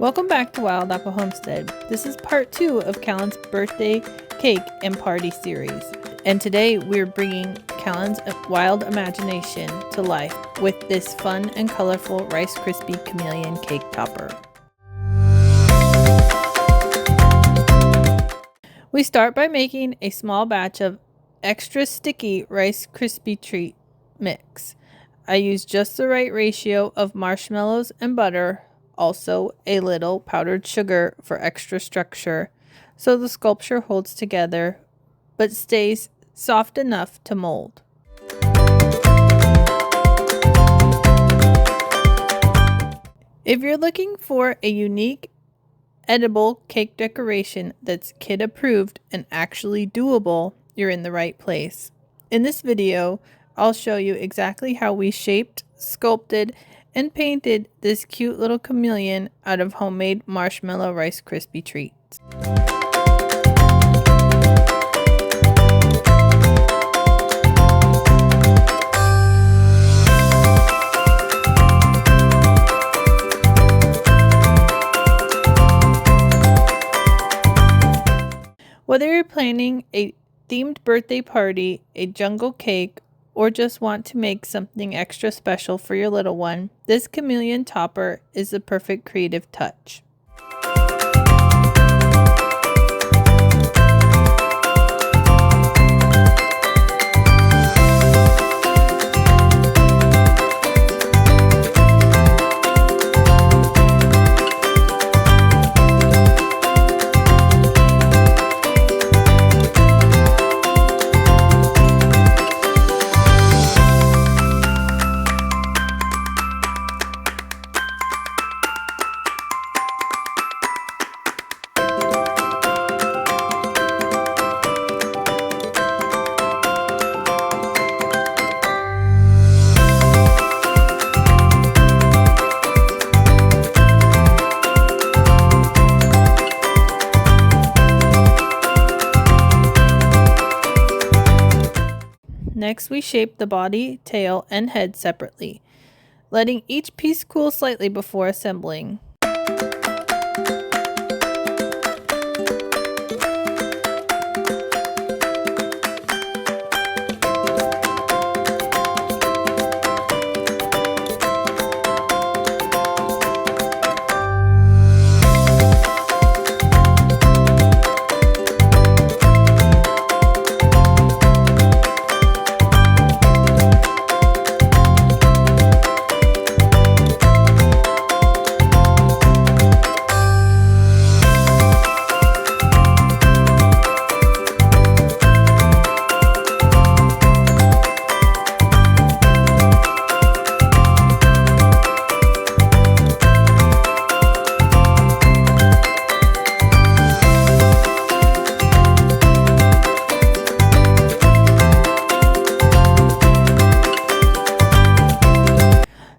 Welcome back to Wild Apple Homestead. This is part 2 of Callan's birthday cake and party series. And today we're bringing Callan's wild imagination to life with this fun and colorful Rice Krispie Chameleon cake topper. We start by making a small batch of extra sticky Rice Krispie treat mix. I use just the right ratio of marshmallows and butter, also a little powdered sugar for extra structure, so the sculpture holds together but stays soft enough to mold. If you're looking for a unique edible cake decoration that's kid approved and actually doable, you're in the right place. In this video, I'll show you exactly how we shaped, sculpted, and painted this cute little chameleon out of homemade marshmallow Rice Krispie treats. Whether you're planning a themed birthday party, a jungle cake, or just want to make something extra special for your little one, this chameleon topper is the perfect creative touch. Next, we shape the body, tail, and head separately, letting each piece cool slightly before assembling.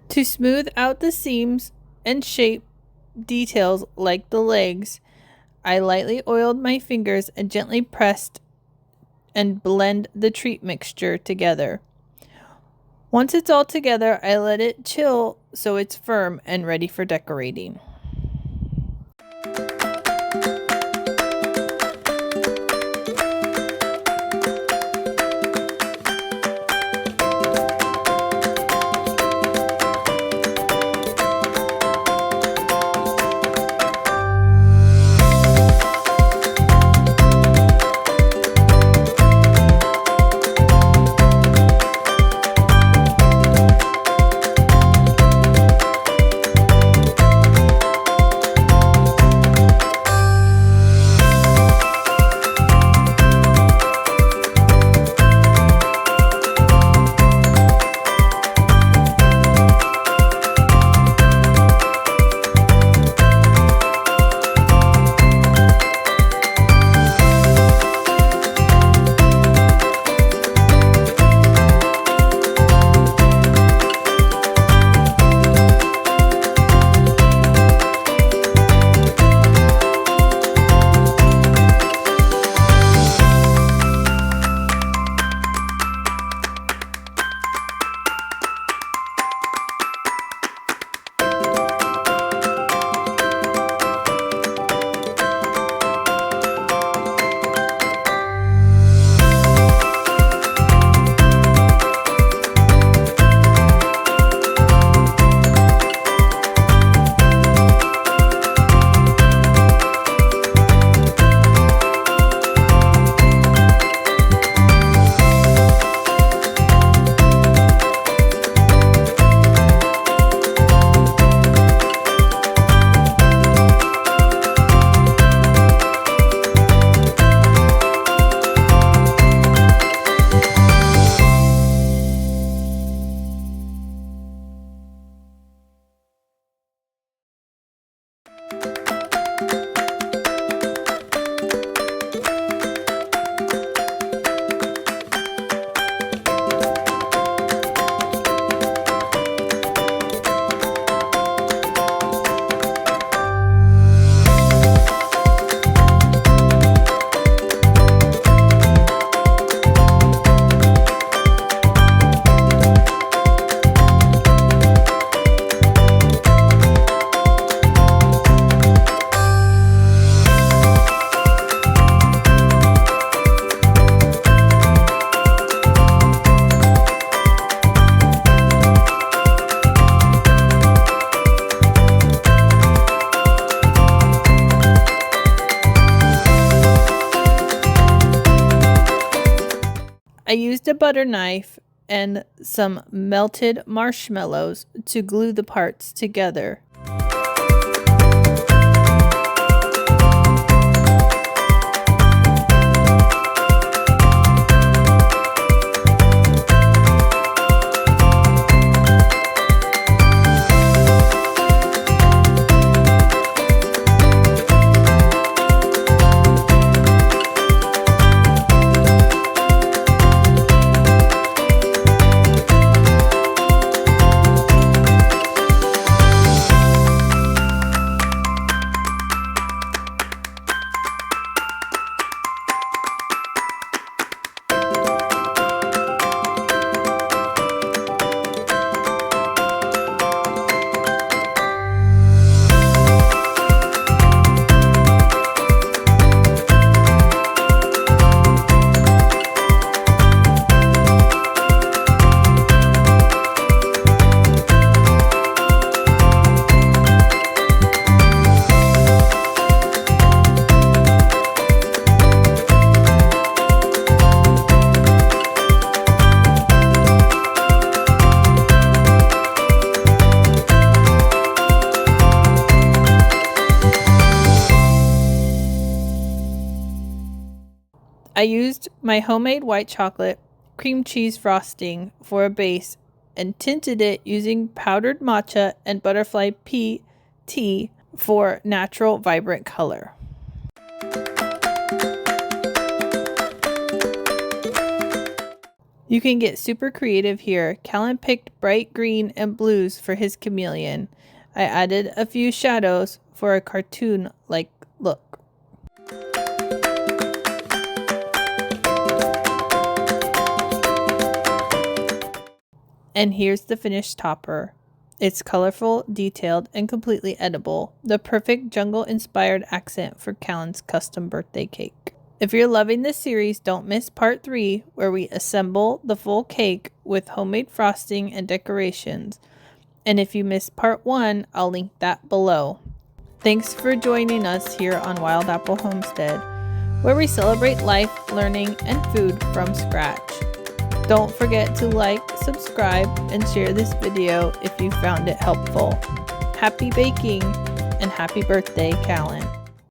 To smooth out the seams and shape details like the legs, I lightly oiled my fingers and gently pressed and blend the treat mixture together. Once it's all together, I let it chill so it's firm and ready for decorating. used a butter knife and some melted marshmallows to glue the parts together. I used my homemade white chocolate cream cheese frosting for a base and tinted it using powdered matcha and butterfly pea tea for natural vibrant color. You can get super creative here. Callan picked bright green and blues for his chameleon. I added a few shadows for a cartoon-like look. And here's the finished topper. It's colorful, detailed, and completely edible. The perfect jungle-inspired accent for Callan's custom birthday cake. If you're loving this series, don't miss part 3, where we assemble the full cake with homemade frosting and decorations. And if you missed part 1, I'll link that below. Thanks for joining us here on Wild Apple Homestead, where we celebrate life, learning, and food from scratch. Don't forget to like, subscribe, and share this video if you found it helpful. Happy baking and happy birthday, Callan.